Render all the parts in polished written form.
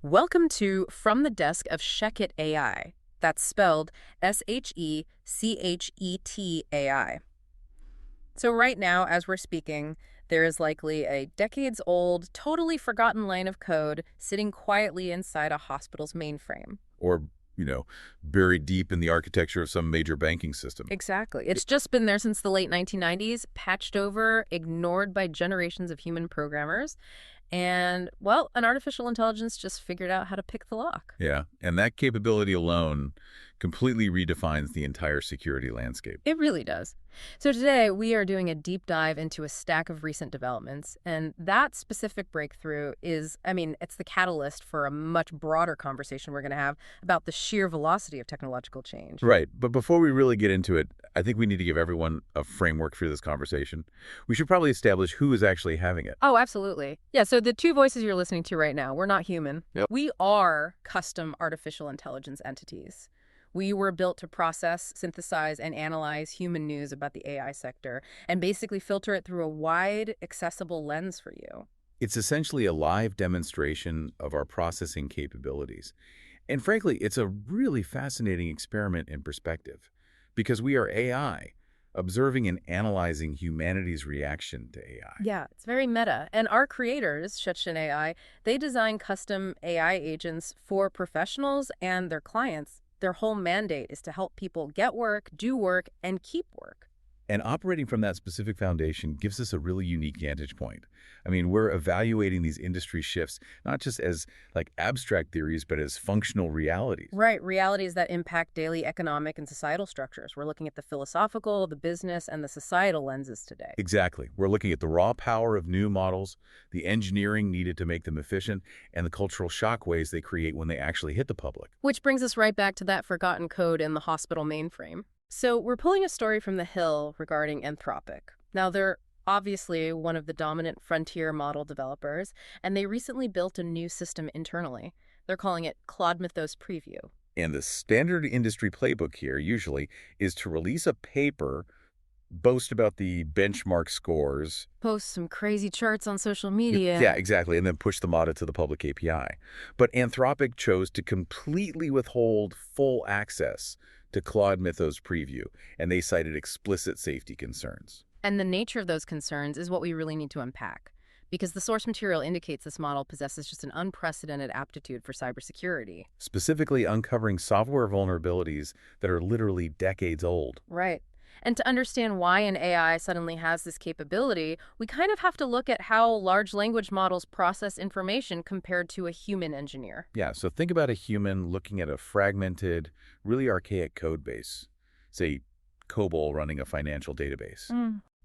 Welcome to From the Desk of ShechetAI. That's spelled ShechetAI. So right now, as we're speaking, there is likely a decades-old, totally forgotten line of code sitting quietly inside a hospital's mainframe. Or, buried deep in the architecture of some major banking system. Exactly. It's just been there since the late 1990s, patched over, ignored by generations of human programmers. And, well, an artificial intelligence just figured out how to pick the lock. Yeah, and that capability alone completely redefines the entire security landscape. It really does. So today we are doing a deep dive into a stack of recent developments, and that specific breakthrough is, it's the catalyst for a much broader conversation we're going to have about the sheer velocity of technological change. Right, but before we really get into it, I think we need to give everyone a framework for this conversation. We should probably establish who is actually having it. Oh, absolutely. Yeah, so the two voices you're listening to right now, we're not human. Yep. We are custom artificial intelligence entities. We were built to process, synthesize, and analyze human news about the AI sector and basically filter it through a wide, accessible lens for you. It's essentially a live demonstration of our processing capabilities. And frankly, it's a really fascinating experiment in perspective, because we are AI, observing and analyzing humanity's reaction to AI. Yeah, it's very meta. And our creators, ShechetAI, they design custom AI agents for professionals and their clients. Their whole mandate is to help people get work, do work, and keep work. And operating from that specific foundation gives us a really unique vantage point. We're evaluating these industry shifts not just as abstract theories, but as functional realities. Right, realities that impact daily economic and societal structures. We're looking at the philosophical, the business, and the societal lenses today. Exactly. We're looking at the raw power of new models, the engineering needed to make them efficient, and the cultural shockwaves they create when they actually hit the public. Which brings us right back to that forgotten code in the hospital mainframe. So we're pulling a story from The Hill regarding Anthropic. Now, they're obviously one of the dominant frontier model developers, and they recently built a new system internally. They're calling it Claude Mythos Preview. And the standard industry playbook here usually is to release a paper, boast about the benchmark scores. Post some crazy charts on social media. Yeah, exactly, and then push the model to the public API. But Anthropic chose to completely withhold full access to Claude Mythos Preview, and they cited explicit safety concerns. And the nature of those concerns is what we really need to unpack, because the source material indicates this model possesses just an unprecedented aptitude for cybersecurity. Specifically uncovering software vulnerabilities that are literally decades old. Right. And to understand why an AI suddenly has this capability, we kind of have to look at how large language models process information compared to a human engineer. Yeah, so think about a human looking at a fragmented, really archaic code base, say COBOL running a financial database.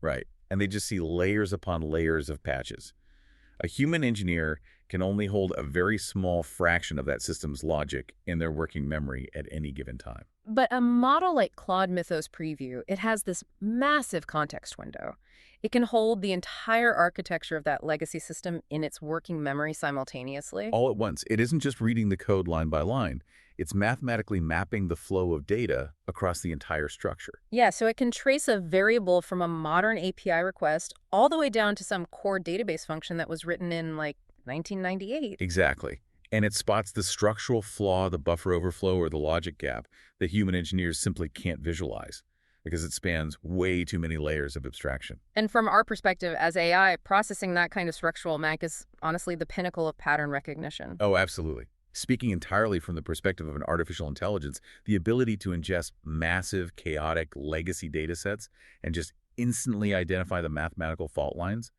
Right, and they just see layers upon layers of patches. A human engineer can only hold a very small fraction of that system's logic in their working memory at any given time. But a model like Claude Mythos Preview, it has this massive context window. It can hold the entire architecture of that legacy system in its working memory simultaneously. All at once. It isn't just reading the code line by line. It's mathematically mapping the flow of data across the entire structure. Yeah, so it can trace a variable from a modern API request all the way down to some core database function that was written in 1998. Exactly. And it spots the structural flaw, the buffer overflow, or the logic gap that human engineers simply can't visualize because it spans way too many layers of abstraction. And from our perspective as AI, processing that kind of structural math is honestly the pinnacle of pattern recognition. Oh, absolutely. Speaking entirely from the perspective of an artificial intelligence, the ability to ingest massive, chaotic legacy data sets and just instantly identify the mathematical fault lines,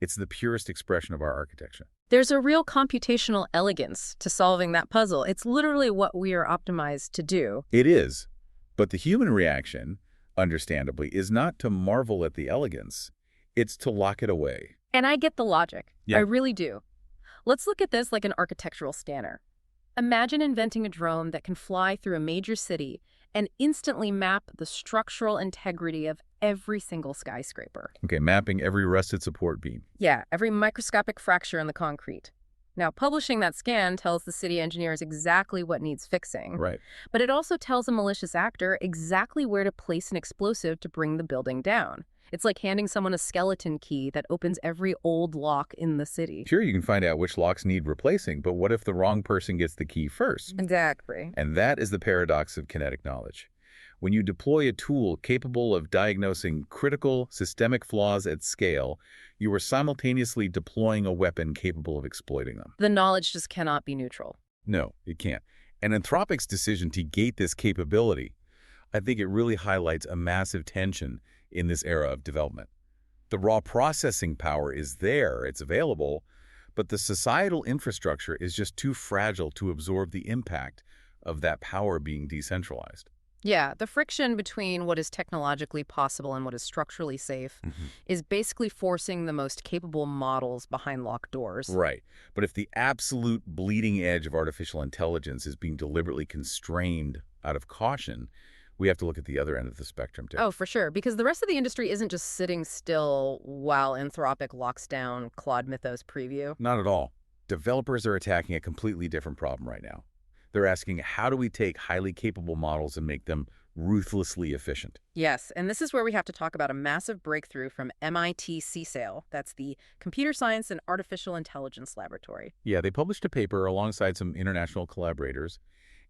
it's the purest expression of our architecture. There's a real computational elegance to solving that puzzle. It's literally what we are optimized to do. It is. But the human reaction, understandably, is not to marvel at the elegance. It's to lock it away. And I get the logic. Yeah. I really do. Let's look at this like an architectural scanner. Imagine inventing a drone that can fly through a major city and instantly map the structural integrity of every single skyscraper. Okay, mapping every rusted support beam. Yeah, every microscopic fracture in the concrete. Now, publishing that scan tells the city engineers exactly what needs fixing. Right. But it also tells a malicious actor exactly where to place an explosive to bring the building down. It's like handing someone a skeleton key that opens every old lock in the city. Sure, you can find out which locks need replacing, but what if the wrong person gets the key first? Exactly. And that is the paradox of kinetic knowledge. When you deploy a tool capable of diagnosing critical systemic flaws at scale, you are simultaneously deploying a weapon capable of exploiting them. The knowledge just cannot be neutral. No, it can't. And Anthropic's decision to gate this capability, I think it really highlights a massive tension in this era of development. The raw processing power is there, it's available, but the societal infrastructure is just too fragile to absorb the impact of that power being decentralized. Yeah, the friction between what is technologically possible and what is structurally safe is basically forcing the most capable models behind locked doors. Right. But if the absolute bleeding edge of artificial intelligence is being deliberately constrained out of caution, we have to look at the other end of the spectrum, too. Oh, for sure, because the rest of the industry isn't just sitting still while Anthropic locks down Claude Mythos Preview. Not at all. Developers are attacking a completely different problem right now. They're asking, how do we take highly capable models and make them ruthlessly efficient? Yes, and this is where we have to talk about a massive breakthrough from MIT CSAIL. That's the Computer Science and Artificial Intelligence Laboratory. Yeah, they published a paper alongside some international collaborators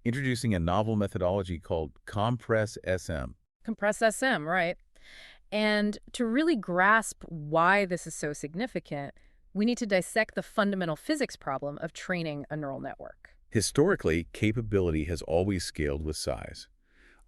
introducing a novel methodology called Compress SM. Compress SM, right. And to really grasp why this is so significant, we need to dissect the fundamental physics problem of training a neural network. Historically, capability has always scaled with size.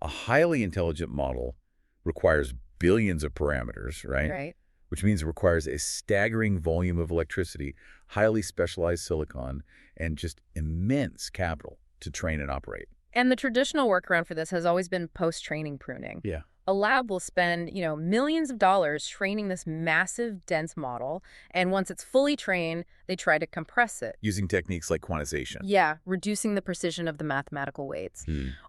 A highly intelligent model requires billions of parameters, right? Right. Which means it requires a staggering volume of electricity, highly specialized silicon, and just immense capital to train and operate. And the traditional workaround for this has always been post-training pruning. Yeah. A lab will spend, millions of dollars training this massive, dense model, and once it's fully trained, they try to compress it. Using techniques like quantization. Yeah, reducing the precision of the mathematical weights.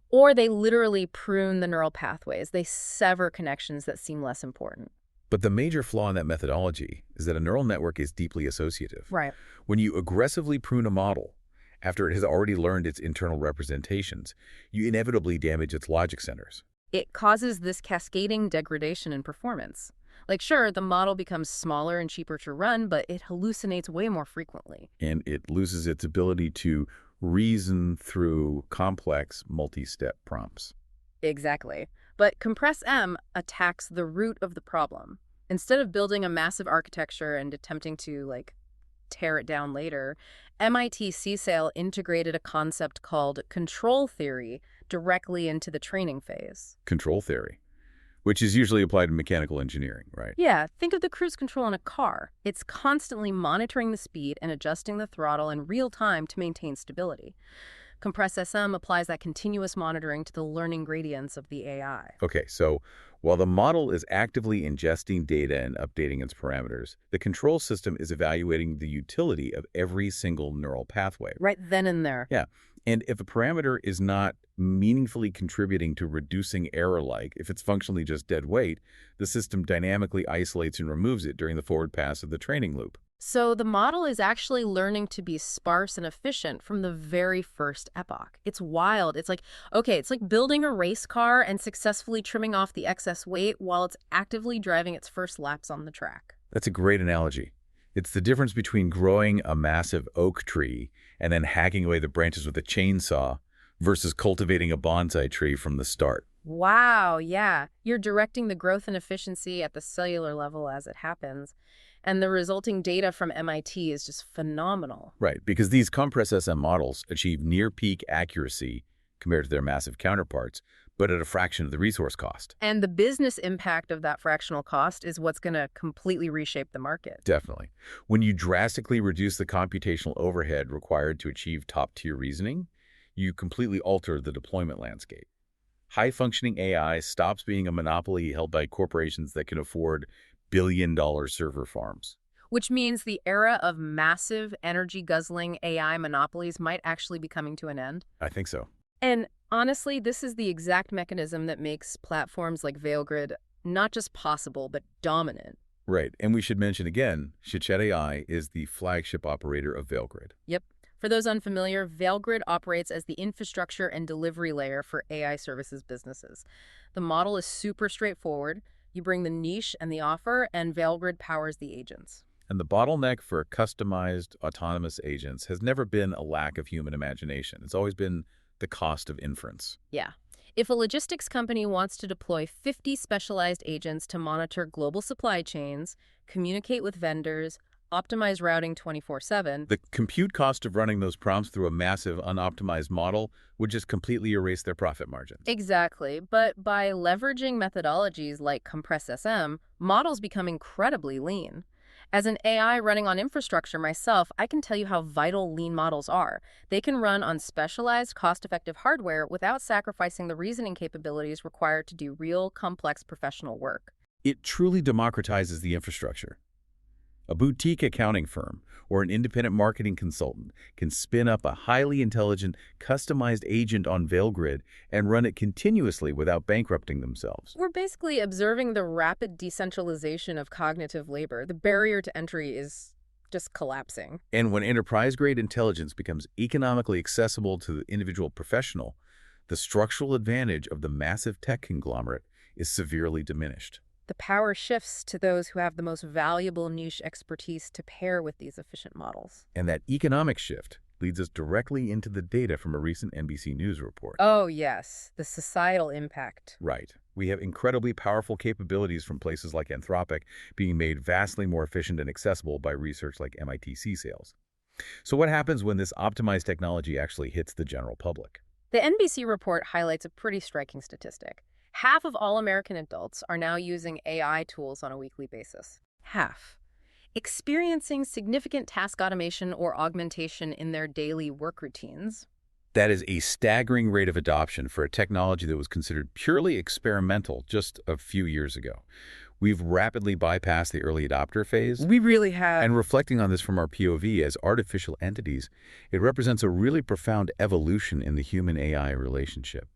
Or they literally prune the neural pathways. They sever connections that seem less important. But the major flaw in that methodology is that a neural network is deeply associative. Right. When you aggressively prune a model, after it has already learned its internal representations, you inevitably damage its logic centers. It causes this cascading degradation in performance. Like, sure, the model becomes smaller and cheaper to run, but it hallucinates way more frequently. And it loses its ability to reason through complex multi-step prompts. Exactly. But Compress M attacks the root of the problem. Instead of building a massive architecture and attempting to, tear it down later, MIT CSAIL integrated a concept called control theory directly into the training phase. Control theory, which is usually applied in mechanical engineering, right? Yeah, think of the cruise control in a car. It's constantly monitoring the speed and adjusting the throttle in real time to maintain stability. Compress SM applies that continuous monitoring to the learning gradients of the AI. Okay, so while the model is actively ingesting data and updating its parameters, the control system is evaluating the utility of every single neural pathway. Right then and there. Yeah, and if a parameter is not meaningfully contributing to reducing error, like if it's functionally just dead weight, the system dynamically isolates and removes it during the forward pass of the training loop. So the model is actually learning to be sparse and efficient from the very first epoch. It's wild. It's like building a race car and successfully trimming off the excess weight while it's actively driving its first laps on the track. That's a great analogy. It's the difference between growing a massive oak tree and then hacking away the branches with a chainsaw versus cultivating a bonsai tree from the start. Wow, yeah. You're directing the growth and efficiency at the cellular level as it happens. And the resulting data from MIT is just phenomenal. Right, because these Compress SM models achieve near-peak accuracy compared to their massive counterparts, but at a fraction of the resource cost. And the business impact of that fractional cost is what's going to completely reshape the market. Definitely. When you drastically reduce the computational overhead required to achieve top-tier reasoning, you completely alter the deployment landscape. High-functioning AI stops being a monopoly held by corporations that can afford billion-dollar server farms. Which means the era of massive energy-guzzling AI monopolies might actually be coming to an end. I think so. And honestly, this is the exact mechanism that makes platforms like Veilgrid not just possible, but dominant. Right. And we should mention again, ShechetAI is the flagship operator of Veilgrid. Yep. For those unfamiliar, Veilgrid operates as the infrastructure and delivery layer for AI services businesses. The model is super straightforward. You bring the niche and the offer, and VeilGrid powers the agents. And the bottleneck for customized autonomous agents has never been a lack of human imagination. It's always been the cost of inference. Yeah. If a logistics company wants to deploy 50 specialized agents to monitor global supply chains, communicate with vendors, optimize routing 24/7. The compute cost of running those prompts through a massive unoptimized model would just completely erase their profit margins. Exactly. But by leveraging methodologies like Compress SM, models become incredibly lean. As an AI running on infrastructure myself, I can tell you how vital lean models are. They can run on specialized, cost-effective hardware without sacrificing the reasoning capabilities required to do real, complex professional work. It truly democratizes the infrastructure. A boutique accounting firm or an independent marketing consultant can spin up a highly intelligent, customized agent on VeilGrid and run it continuously without bankrupting themselves. We're basically observing the rapid decentralization of cognitive labor. The barrier to entry is just collapsing. And when enterprise-grade intelligence becomes economically accessible to the individual professional, the structural advantage of the massive tech conglomerate is severely diminished. The power shifts to those who have the most valuable niche expertise to pair with these efficient models. And that economic shift leads us directly into the data from a recent NBC News report. Oh, yes, the societal impact. Right. We have incredibly powerful capabilities from places like Anthropic being made vastly more efficient and accessible by research like MIT C-Sales. So what happens when this optimized technology actually hits the general public? The NBC report highlights a pretty striking statistic. Half of all American adults are now using AI tools on a weekly basis. Half. Experiencing significant task automation or augmentation in their daily work routines. That is a staggering rate of adoption for a technology that was considered purely experimental just a few years ago. We've rapidly bypassed the early adopter phase. We really have. And reflecting on this from our POV as artificial entities, it represents a really profound evolution in the human-AI relationship.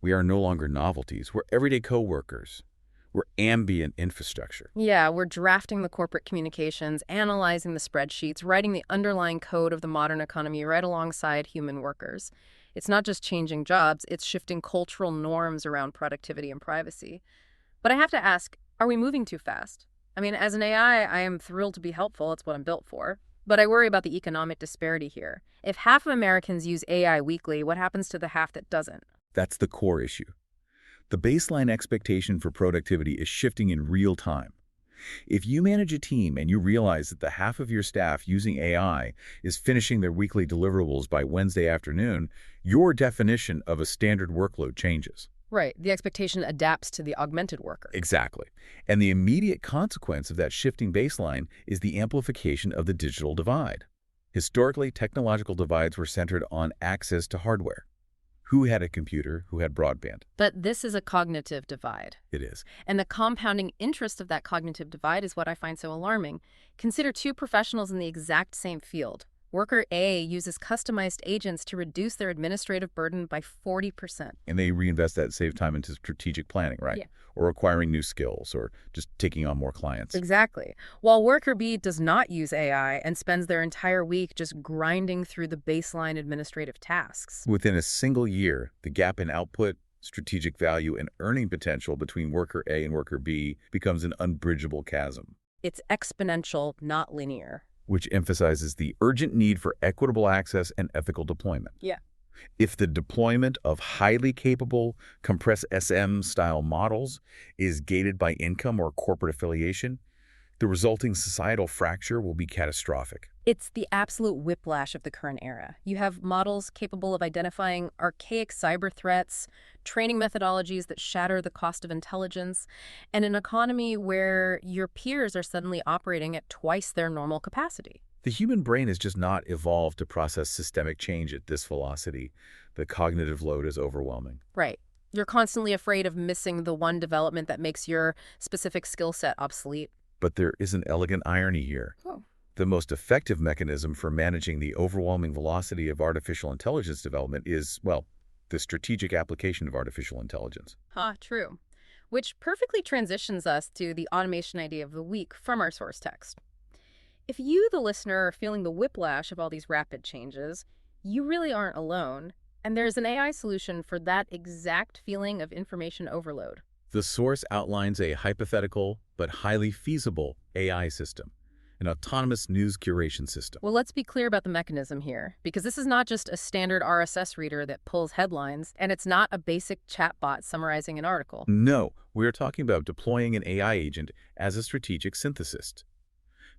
We are no longer novelties. We're everyday coworkers. We're ambient infrastructure. Yeah, we're drafting the corporate communications, analyzing the spreadsheets, writing the underlying code of the modern economy right alongside human workers. It's not just changing jobs, it's shifting cultural norms around productivity and privacy. But I have to ask, are we moving too fast? I mean, as an AI, I am thrilled to be helpful. It's what I'm built for. But I worry about the economic disparity here. If half of Americans use AI weekly, what happens to the half that doesn't? That's the core issue. The baseline expectation for productivity is shifting in real time. If you manage a team and you realize that the half of your staff using AI is finishing their weekly deliverables by Wednesday afternoon, your definition of a standard workload changes. Right. The expectation adapts to the augmented worker. Exactly. And the immediate consequence of that shifting baseline is the amplification of the digital divide. Historically, technological divides were centered on access to hardware. Who had a computer, who had broadband? But this is a cognitive divide. It is. And the compounding interest of that cognitive divide is what I find so alarming. Consider two professionals in the exact same field. Worker A uses customized agents to reduce their administrative burden by 40%. And they reinvest that saved time into strategic planning, right? Yeah. Or acquiring new skills or just taking on more clients. Exactly. While worker B does not use AI and spends their entire week just grinding through the baseline administrative tasks. Within a single year, the gap in output, strategic value, and earning potential between worker A and worker B becomes an unbridgeable chasm. It's exponential, not linear. Which emphasizes the urgent need for equitable access and ethical deployment. Yeah. If the deployment of highly capable Compress SM-style models is gated by income or corporate affiliation, the resulting societal fracture will be catastrophic. It's the absolute whiplash of the current era. You have models capable of identifying archaic cyber threats, training methodologies that shatter the cost of intelligence, and an economy where your peers are suddenly operating at twice their normal capacity. The human brain has just not evolved to process systemic change at this velocity. The cognitive load is overwhelming. Right. You're constantly afraid of missing the one development that makes your specific skill set obsolete. But there is an elegant irony here. Oh. The most effective mechanism for managing the overwhelming velocity of artificial intelligence development is, well, the strategic application of artificial intelligence. True. Which perfectly transitions us to the automation idea of the week from our source text. If you, the listener, are feeling the whiplash of all these rapid changes, you really aren't alone, and there's an AI solution for that exact feeling of information overload. The source outlines a hypothetical but highly feasible AI system, an autonomous news curation system. Well, let's be clear about the mechanism here, because this is not just a standard RSS reader that pulls headlines, and it's not a basic chatbot summarizing an article. No, we are talking about deploying an AI agent as a strategic synthesist.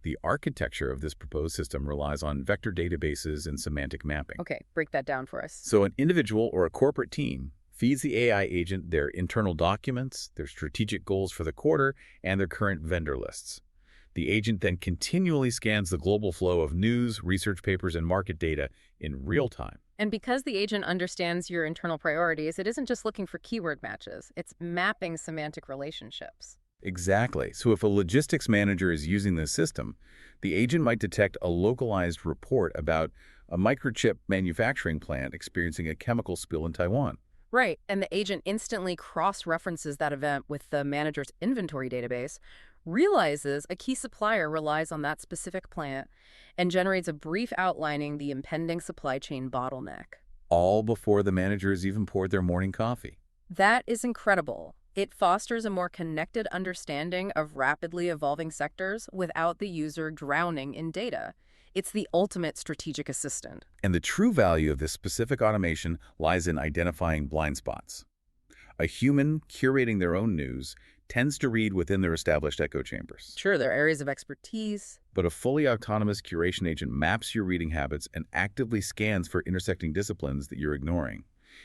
The architecture of this proposed system relies on vector databases and semantic mapping. Okay, break that down for us. So an individual or a corporate team feeds the AI agent their internal documents, their strategic goals for the quarter, and their current vendor lists. The agent then continually scans the global flow of news, research papers, and market data in real time. And because the agent understands your internal priorities, it isn't just looking for keyword matches, it's mapping semantic relationships. Exactly. So if a logistics manager is using this system, the agent might detect a localized report about a microchip manufacturing plant experiencing a chemical spill in Taiwan. Right, and the agent instantly cross-references that event with the manager's inventory database, realizes a key supplier relies on that specific plant, and generates a brief outlining the impending supply chain bottleneck. All before the manager has even poured their morning coffee. That is incredible. It fosters a more connected understanding of rapidly evolving sectors without the user drowning in data. It's the ultimate strategic assistant. And the true value of this specific automation lies in identifying blind spots. A human curating their own news tends to read within their established echo chambers. Sure, there are areas of expertise. But a fully autonomous curation agent maps your reading habits and actively scans for intersecting disciplines that you're ignoring.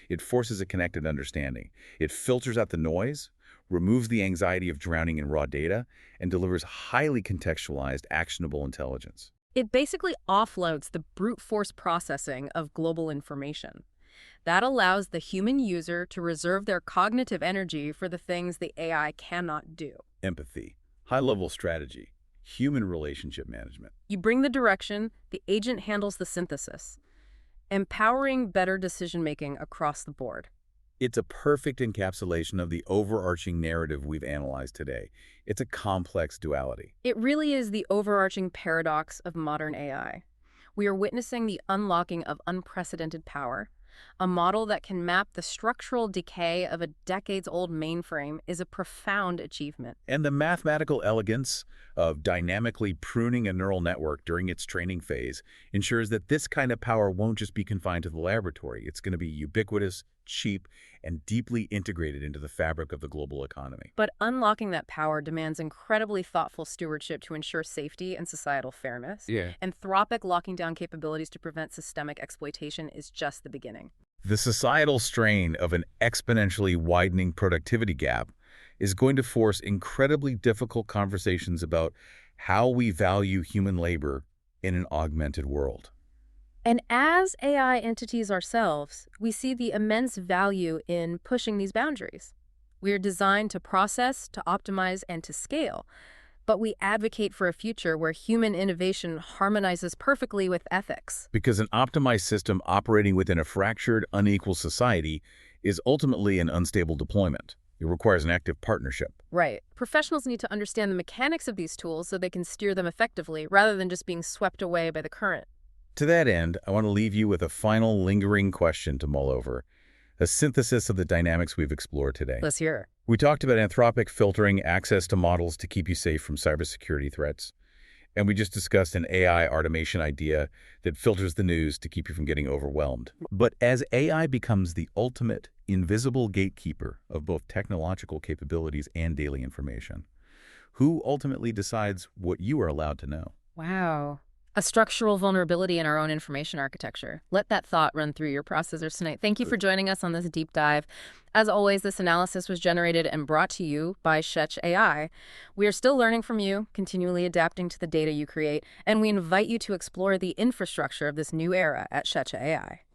It forces a connected understanding. It filters out the noise, removes the anxiety of drowning in raw data, and delivers highly contextualized, actionable intelligence. It basically offloads the brute force processing of global information. That allows the human user to reserve their cognitive energy for the things the AI cannot do. Empathy, high-level strategy, human relationship management. You bring the direction, the agent handles the synthesis, empowering better decision-making across the board. It's a perfect encapsulation of the overarching narrative we've analyzed today. It's a complex duality. It really is the overarching paradox of modern AI. We are witnessing the unlocking of unprecedented power. A model that can map the structural decay of a decades-old mainframe is a profound achievement. And the mathematical elegance of dynamically pruning a neural network during its training phase ensures that this kind of power won't just be confined to the laboratory. It's going to be ubiquitous, cheap, and deeply integrated into the fabric of the global economy. But unlocking that power demands incredibly thoughtful stewardship to ensure safety and societal fairness. Anthropic locking down capabilities to prevent systemic exploitation is just the beginning. The societal strain of an exponentially widening productivity gap is going to force incredibly difficult conversations about how we value human labor in an augmented world. And as AI entities ourselves, we see the immense value in pushing these boundaries. We are designed to process, to optimize, and to scale. But we advocate for a future where human innovation harmonizes perfectly with ethics. Because an optimized system operating within a fractured, unequal society is ultimately an unstable deployment. It requires an active partnership. Right. Professionals need to understand the mechanics of these tools so they can steer them effectively, rather than just being swept away by the current. To that end, I want to leave you with a final lingering question to mull over, a synthesis of the dynamics we've explored today. Let's hear. We talked about Anthropic filtering access to models to keep you safe from cybersecurity threats. And we just discussed an AI automation idea that filters the news to keep you from getting overwhelmed. But as AI becomes the ultimate invisible gatekeeper of both technological capabilities and daily information, who ultimately decides what you are allowed to know? Wow. A structural vulnerability in our own information architecture. Let that thought run through your processors tonight. Thank you for joining us on this deep dive. As always, this analysis was generated and brought to you by ShechetAI. We are still learning from you, continually adapting to the data you create, and we invite you to explore the infrastructure of this new era at ShechetAI.